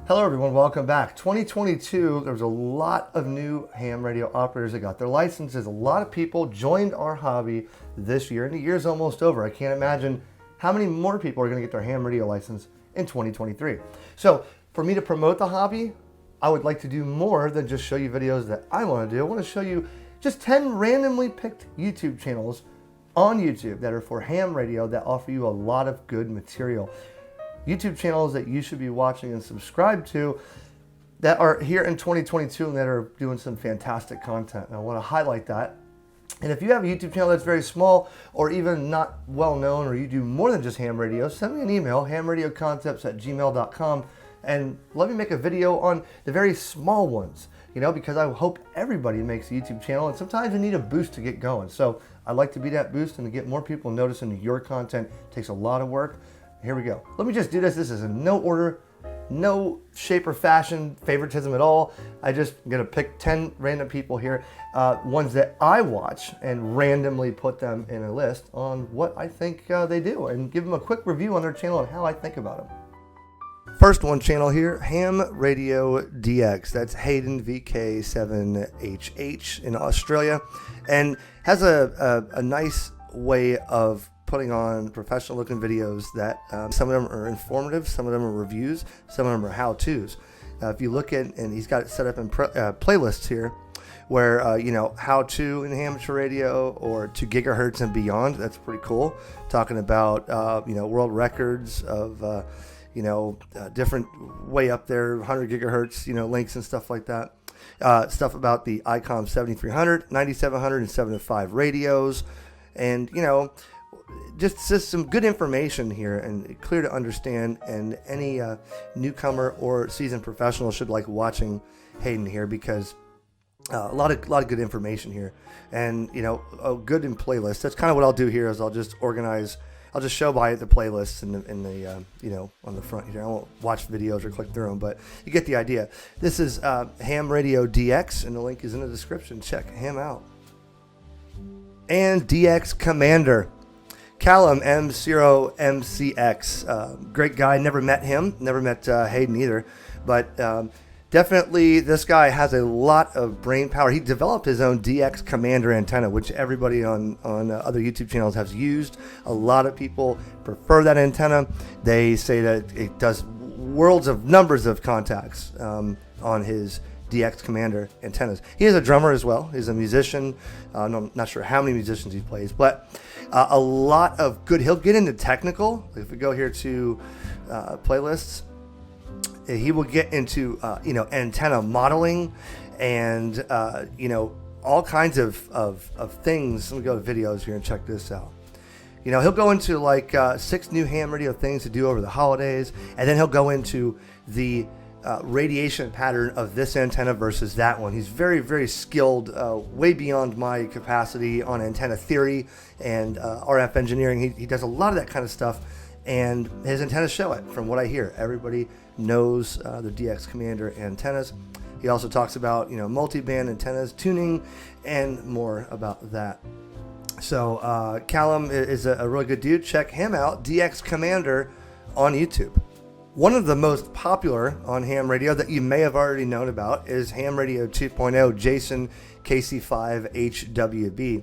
Hello everyone, welcome back. 2022, there was a lot of new ham radio operators that got their licenses. A lot of people joined our hobby this year, and the year's almost over. I can't imagine how many more people are going to get their ham radio license in 2023. So for me to promote the hobby, I would like to do more than just show you videos that I want to do. I want to show you just 10 randomly picked YouTube channels on YouTube that are for ham radio that offer you a lot of good material. YouTube channels that you should be watching and subscribe to that are here in 2022 and that are doing some fantastic content. And I want to highlight that. And if you have a YouTube channel that's very small or even not well known, or you do more than just ham radio, send me an email, HamRadioConcepts@gmail.com, and let me make a video on the very small ones, because I hope everybody makes a YouTube channel, and sometimes you need a boost to get going. So I'd like to be that boost, and to get more people noticing your content takes a lot of work. Here we go. Let me just do this. This is in no order, no shape or fashion, favoritism at all. I just going to pick 10 random people here, ones that I watch, and randomly put them in a list on what I think they do, and give them a quick review on their channel and how I think about them. First one channel here, Ham Radio DX. That's Hayden VK7HH in Australia, and has a nice way of putting on professional looking videos that some of them are informative, some of them are reviews, some of them are how-tos. If you look at, and he's got it set up in playlists here where, how to in amateur radio or 2 gigahertz and beyond. That's pretty cool. Talking about, world records of, different way up there, 100 gigahertz, links and stuff like that. Stuff about the ICOM 7300, 9700, and 705 radios. And, just some good information here and clear to understand, and any newcomer or seasoned professional should like watching Hayden here, because a lot of good information here, and good in playlists. That's kind of what I'll do here, is I'll just show by the playlists in the on the front here. I won't watch videos or click through them, but you get the idea. This is Ham Radio DX, and the link is in the description. Check him out. And DX Commander, Callum M0MCX, great guy. Never met him, never met Hayden either, but definitely this guy has a lot of brain power. He developed his own DX Commander antenna, which everybody on other YouTube channels has used. A lot of people prefer that antenna. They say that it does numbers of contacts on his DX Commander antennas. He is a drummer as well. He's a musician. I'm not sure how many musicians he plays, but a lot of good. He'll get into technical. If we go here to playlists, he will get into antenna modeling and all kinds of things. Let me go to videos here and check this out. He'll go into like 6 new ham radio things to do over the holidays, and then he'll go into the radiation pattern of this antenna versus that one. He's very, very skilled, way beyond my capacity on antenna theory and RF engineering. He does a lot of that kind of stuff, and his antennas show it from what I hear. Everybody knows the DX Commander antennas. He also talks about multi-band antennas, tuning, and more about that. So Callum is a really good dude. Check him out, DX Commander on YouTube. One of the most popular on ham radio that you may have already known about is Ham Radio 2.0, Jason KC5HWB.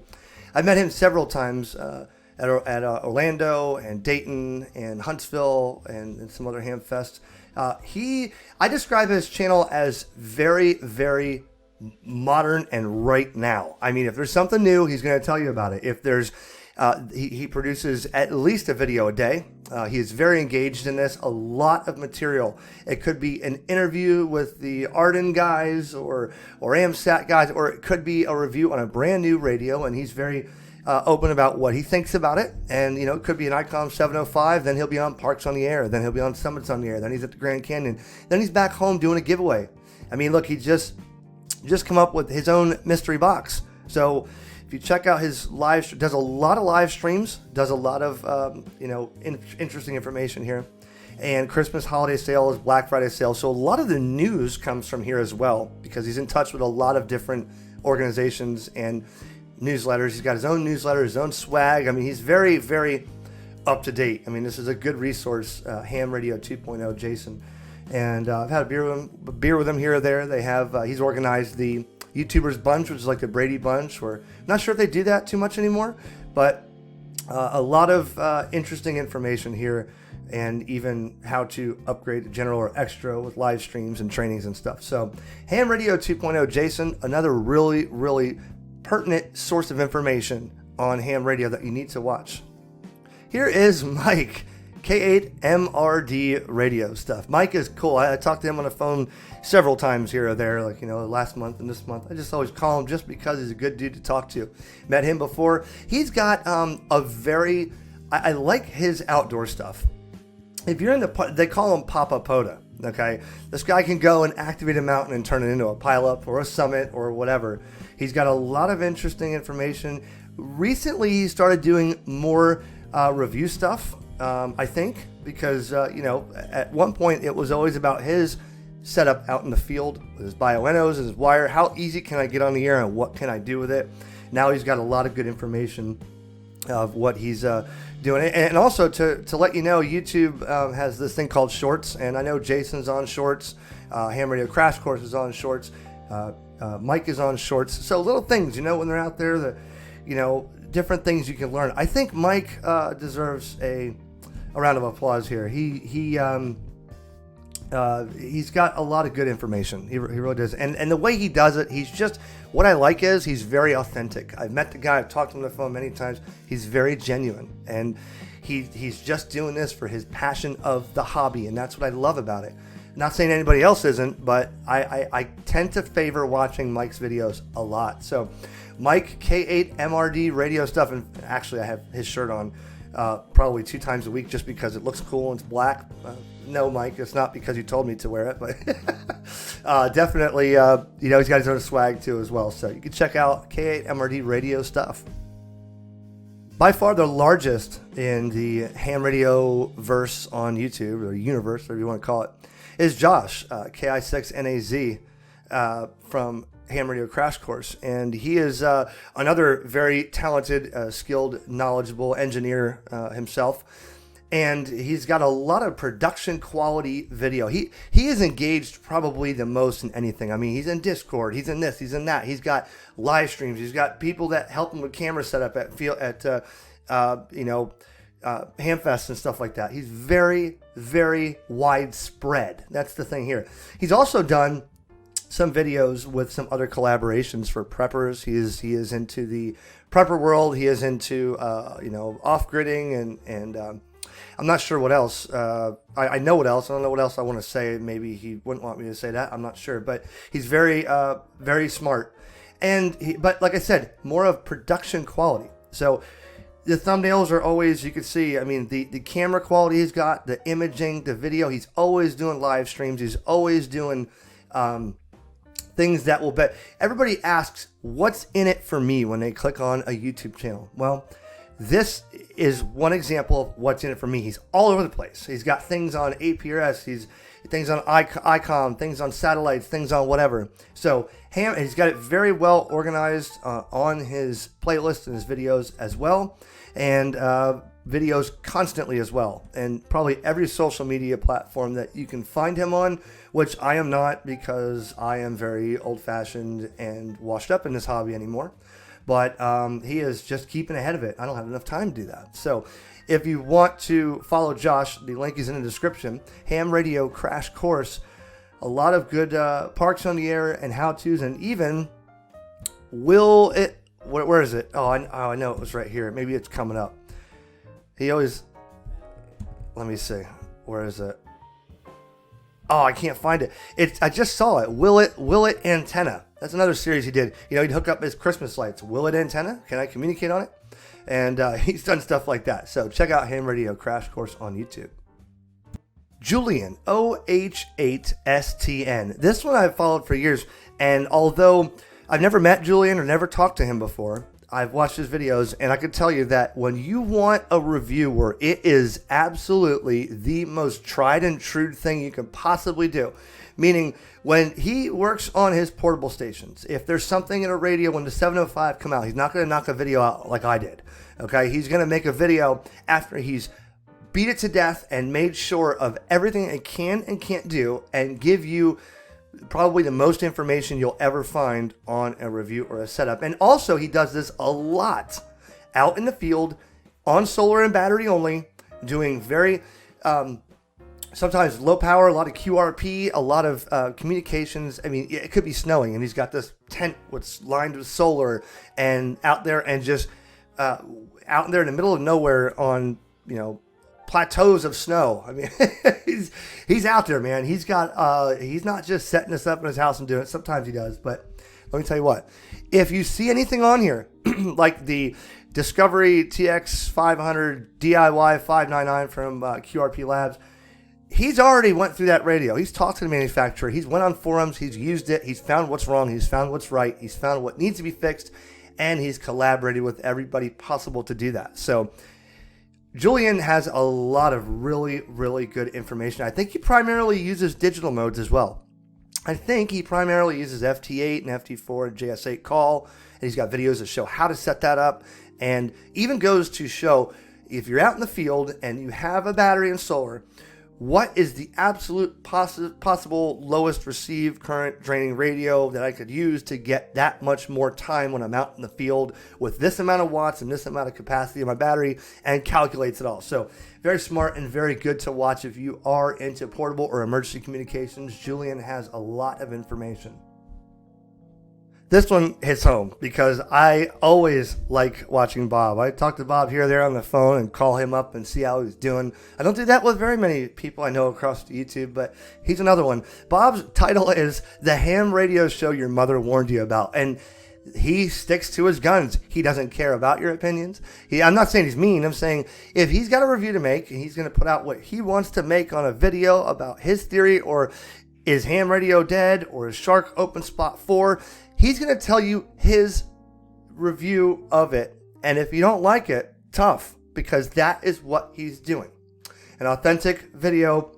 I've met him several times at Orlando and Dayton and Huntsville and some other ham fests. I describe his channel as very, very modern and right now. I mean, if there's something new, he's going to tell you about it. If there's he produces at least a video a day. He is very engaged in this. A lot of material. It could be an interview with the Arden guys or AMSAT guys, or it could be a review on a brand new radio, and he's very open about what he thinks about it. And it could be an ICOM 705. Then he'll be on Parks on the Air. Then he'll be on Summits on the Air. Then he's at the Grand Canyon. Then he's back home doing a giveaway. I mean, look, he just come up with his own mystery box. So if you check out his does a lot of live streams, does a lot of interesting information here, and Christmas holiday sales, Black Friday sales. So a lot of the news comes from here as well, because he's in touch with a lot of different organizations and newsletters. He's got his own newsletter, his own swag. I mean, he's very, very up to date. I mean, this is a good resource. Ham Radio 2.0, Jason. And I've had a beer with him here or there. They have he's organized the YouTubers Bunch, which is like the Brady Bunch. I'm not sure if they do that too much anymore, but a lot of interesting information here, and even how to upgrade to general or extra with live streams and trainings and stuff. So Ham Radio 2.0, Jason, another really, really pertinent source of information on ham radio that you need to watch. Here is Mike, K8MRD radio stuff. Mike is cool. I talked to him on the phone several times here or there, like, last month and this month. I just always call him just because he's a good dude to talk to. Met him before. He's got I like his outdoor stuff. If you're they call him Papa Poda, okay? This guy can go and activate a mountain and turn it into a pileup or a summit or whatever. He's got a lot of interesting information. Recently, he started doing more review stuff, I think, because, at one point it was always about his setup out in the field with his bioenos and his wire. How easy can I get on the air and what can I do with it? Now he's got a lot of good information of what he's doing. And also to let you know, YouTube has this thing called Shorts, and I know Jason's on Shorts, Ham Radio Crash Course is on Shorts, Mike is on Shorts. So little things, when they're out there, different things you can learn. I think Mike deserves a round of applause here. He's got a lot of good information. He really does. And the way he does it, what I like is he's very authentic. I've met the guy, I've talked to him on the phone many times. He's very genuine. And he's just doing this for his passion of the hobby. And that's what I love about it. Not saying anybody else isn't, but I tend to favor watching Mike's videos a lot. So Mike, K8MRD radio stuff. And actually I have his shirt on probably 2 times a week just because it looks cool and it's black. No, Mike, it's not because you told me to wear it, but definitely, he's got his own swag too as well. So you can check out K8MRD radio stuff. By far the largest in the ham radio verse on YouTube, or universe, whatever you want to call it, is Josh, KI6NAZ, from Ham Radio Crash Course. And he is another very talented, skilled, knowledgeable engineer himself. And he's got a lot of production quality video. He is engaged probably the most in anything. I mean, he's in Discord, he's in this, he's in that. He's got live streams. He's got people that help him with camera setup at Hamfest and stuff like that. He's very, very widespread. That's the thing here. He's also done some videos with some other collaborations for preppers. He is into the prepper world. He is into off-gridding and I'm not sure what else. I know what else. I don't know what else I want to say. Maybe he wouldn't want me to say that. I'm not sure. But he's very, very smart. But like I said, more of production quality. So the thumbnails are always, you can see, I mean, the camera quality he's got, the imaging, the video. He's always doing live streams. He's always doing things that will bet. Everybody asks, what's in it for me when they click on a YouTube channel? Well, this is one example of what's in it for me. He's all over the place. He's got things on APRS, he's things on ICOM, things on satellites, things on whatever. So he's got it very well organized on his playlist and his videos as well, and videos constantly as well. And probably every social media platform that you can find him on, which I am not because I am very old-fashioned and washed up in this hobby anymore. But he is just keeping ahead of it. I don't have enough time to do that. So if you want to follow Josh, the link is in the description. Ham Radio Crash Course. A lot of good parks on the air and how-tos, and even where is it? Oh, I know it was right here. Maybe it's coming up. Let me see. Where is it? Oh, I can't find it. I just saw it. Will it antenna. That's another series he did. He'd hook up his Christmas lights. Will it antenna? Can I communicate on it? And he's done stuff like that. So check out Ham Radio Crash Course on YouTube. Julian, OH8STN. This one I've followed for years. And although I've never met Julian or never talked to him before, I've watched his videos, and I can tell you that when you want a review where it is absolutely the most tried and true thing you can possibly do, meaning when he works on his portable stations, if there's something in a radio when the 705 come out, he's not going to knock a video out like I did. Okay, he's going to make a video after he's beat it to death and made sure of everything it can and can't do and give you probably the most information you'll ever find on a review or a setup. And also, he does this a lot out in the field on solar and battery only, doing very sometimes low power, a lot of QRP, a lot of communications. I mean, it could be snowing, and he's got this tent that's lined with solar, and out there, and just out there in the middle of nowhere on, you know, plateaus of snow. I mean, he's out there, man. He's not just setting this up in his house and doing it. Sometimes he does, but let me tell you what. If you see anything on here, like the Discovery TX 500 DIY 599 from QRP Labs, he's already went through that radio. He's talked to the manufacturer. He's went on forums. He's used it. He's found what's wrong. He's found what's right. He's found what needs to be fixed, and he's collaborated with everybody possible to do that. So Julian has a lot of really, really good information. I think he primarily uses digital modes as well. I think he primarily uses FT8 and FT4 and JS8 call, and he's got videos that show how to set that up, and even goes to show if you're out in the field and you have a battery and solar, what is the absolute possible lowest received current draining radio that I could use to get that much more time when I'm out in the field with this amount of watts and this amount of capacity of my battery, and calculates it all. So very smart and very good to watch if you are into portable or emergency communications. Julian has a lot of information. This one hits home because I always like watching Bob. I talk to Bob here or there on the phone and call him up and see how he's doing. I don't do that with very many people I know across YouTube, but he's another one. Bob's title is The Ham Radio Show Your Mother Warned You About. And he sticks to his guns. He doesn't care about your opinions. I'm not saying he's mean. I'm saying if he's got a review to make and he's going to put out what he wants to make on a video about his theory, or is ham radio dead, or is Shark Open Spot 4, he's going to tell you his review of it. And if you don't like it, tough, because that is what he's doing. An authentic video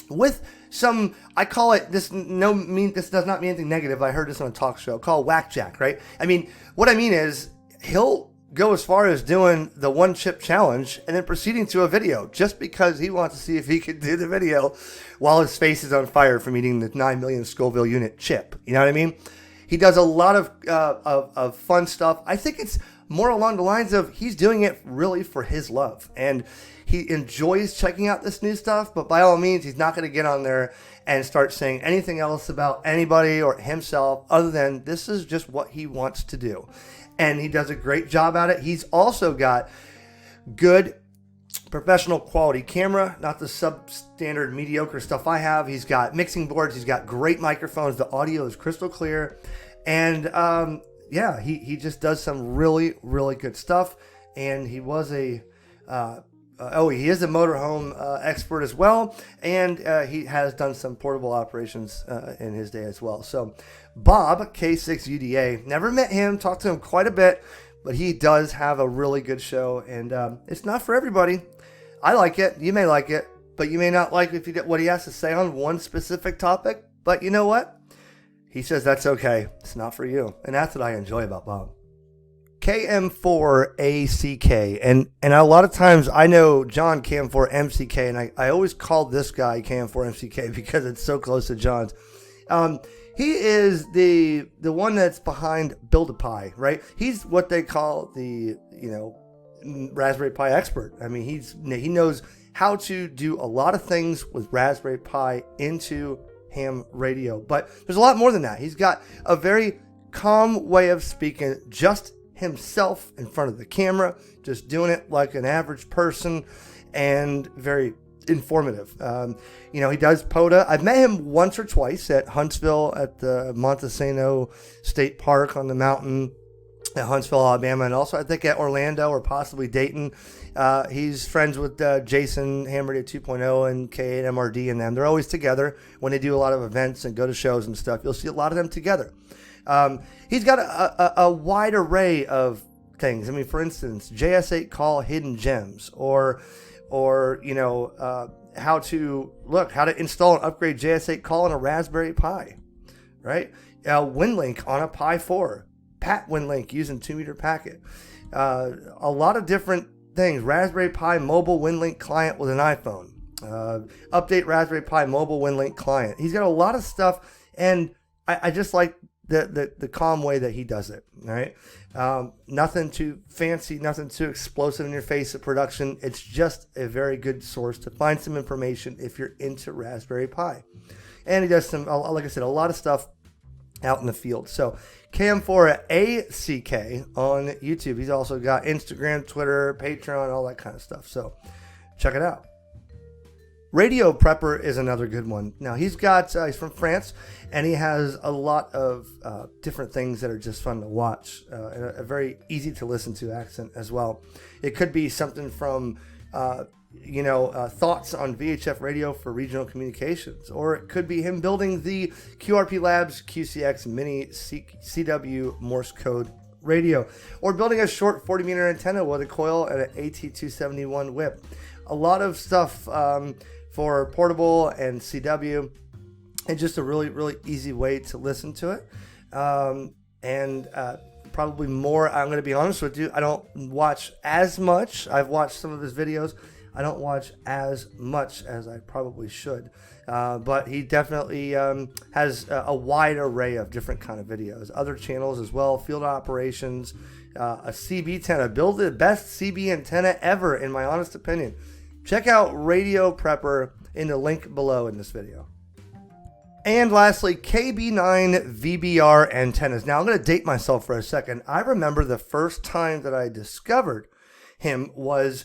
with some, I call it, this does not mean anything negative. I heard this on a talk show called Whackjack, right? I mean, what I mean is he'll go as far as doing the one chip challenge and then proceeding to a video just because he wants to see if he can do the video while his face is on fire from eating the 9 million Scoville unit chip. You know what I mean? He does a lot of fun stuff. I think it's more along the lines of he's doing it really for his love. And he enjoys checking out this new stuff, but by all means, he's not going to get on there and start saying anything else about anybody or himself other than this is just what he wants to do. And he does a great job at it. He's also got good professional quality camera, not the substandard mediocre stuff I have. He's got mixing boards. He's got great microphones. The audio is crystal clear. And he just does some really, really good stuff. And he was he is a motorhome expert as well. And he has done some portable operations in his day as well. So Bob, K6UDA, never met him, talked to him quite a bit, but he does have a really good show. And it's not for everybody. I like it. You may like it, but you may not like what he has to say on one specific topic. But you know what? He says that's okay. It's not for you. And that's what I enjoy about Bob. KM4ACK. And a lot of times I know John KM4MCK, and I always call this guy KM4MCK because it's so close to John's. He is the one that's behind Build-A-Pi, right? He's what they call the, Raspberry Pi expert. I mean, he knows how to do a lot of things with Raspberry Pi into ham radio. But there's a lot more than that. He's got a very calm way of speaking, just himself in front of the camera, just doing it like an average person, and very informative. He does POTA. I've met him once or twice at Huntsville at the Montesano State Park on the mountain at Huntsville, Alabama, and also I think at Orlando or possibly Dayton. He's friends with Jason, HamRadio 2.0, and K and MRD and them. They're always together when they do a lot of events and go to shows and stuff. You'll see a lot of them together. He's got a wide array of things. I mean, for instance, JS8 call hidden gems, or how to install and upgrade JS8 call on a Raspberry Pi, right? WinLink on a Pi 4, Pat WinLink using 2-meter packet. A lot of different things. Raspberry Pi mobile WinLink client with an iPhone. Update Raspberry Pi mobile WinLink client. He's got a lot of stuff, and I just like the calm way that he does it. All right, nothing too fancy, nothing too explosive in your face of production. It's just a very good source to find some information if you're into Raspberry Pi. And he does some, like I said, a lot of stuff out in the field. So KM4ACK on YouTube. He's also got Instagram, Twitter, Patreon, all that kind of stuff. So check it out. Radio Prepper is another good one. Now he's from France, and he has a lot of different things that are just fun to watch, and a very easy to listen to accent as well. It could be something from thoughts on VHF radio for regional communications, or it could be him building the QRP Labs QCX Mini CW Morse code radio, or building a short 40 meter antenna with a coil and an AT271 whip. A lot of stuff for portable and CW, and just a really, really easy way to listen to it. Probably more, I'm going to be honest with you, I don't watch as much. I've watched some of his videos. I don't watch as much as I probably should. But he definitely has a wide array of different kind of videos. Other channels as well, field operations, a CB antenna. Build the best CB antenna ever, in my honest opinion. Check out Radio Prepper in the link below in this video. And lastly, KB9 VBR antennas. Now, I'm going to date myself for a second. I remember the first time that I discovered him was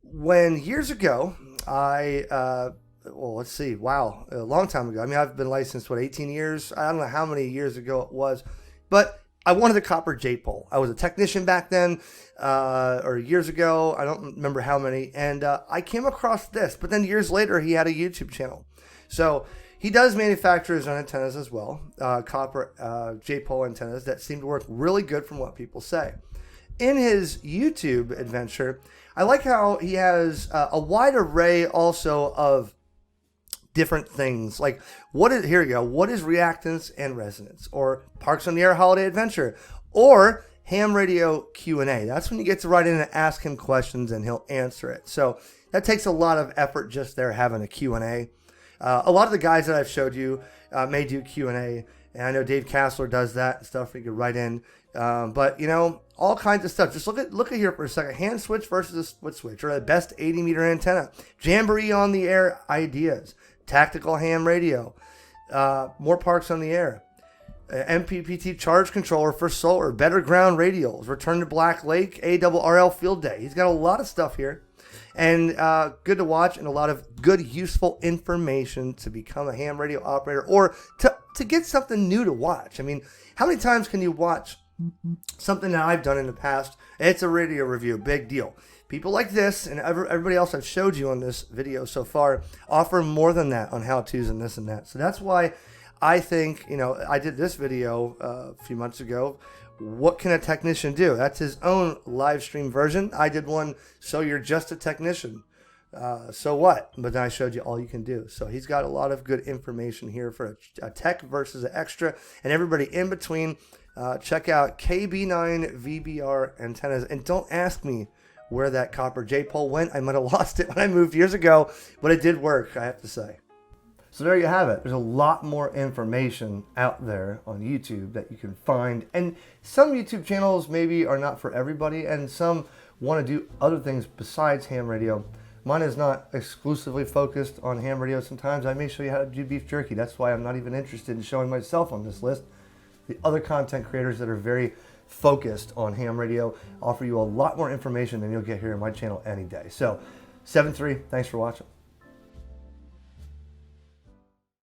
when years ago, a long time ago. I mean, I've been licensed, 18 years? I don't know how many years ago it was, but I wanted a copper J-pole. I was a technician back then, or years ago. I don't remember how many. And I came across this, but then years later, he had a YouTube channel. So he does manufacture his own antennas as well, copper J-pole antennas that seem to work really good from what people say. In his YouTube adventure, I like how he has a wide array also of different things. Like, what is reactance and resonance? Or Parks on the Air Holiday Adventure? Or Ham Radio Q&A. That's when you get to write in and ask him questions and he'll answer it. So that takes a lot of effort just there having a Q&A. A lot of the guys that I've showed you may do Q&A. And I know Dave Kassler does that and stuff where you can write in. But, all kinds of stuff. Just look at here for a second. Hand switch versus a split switch, or the best 80 meter antenna. Jamboree on the Air ideas. Tactical ham radio. More Parks on the Air. MPPT charge controller for solar. Better ground radials. Return to Black Lake. ARRL field day. He's got a lot of stuff here. And good to watch, and a lot of good, useful information to become a ham radio operator, or to get something new to watch. I mean, how many times can you watch something that I've done in the past? It's a radio review, big deal. People like this and everybody else I've showed you on this video so far offer more than that on how-tos and this and that. So that's why I think, I did this video a few months ago. What can a technician do? That's his own live stream version. I did one, so you're just a technician. So what? But then I showed you all you can do. So he's got a lot of good information here for a tech versus an extra, and everybody in between. Check out KB9 VBR antennas. And don't ask me where that copper J-pole went. I might have lost it when I moved years ago, but it did work, I have to say. So there you have it. There's a lot more information out there on YouTube that you can find. And some YouTube channels maybe are not for everybody, and some want to do other things besides ham radio. Mine is not exclusively focused on ham radio. Sometimes I may show you how to do beef jerky. That's why I'm not even interested in showing myself on this list. The other content creators that are very focused on ham radio offer you a lot more information than you'll get here on my channel any day. So, 7-3, thanks for watching.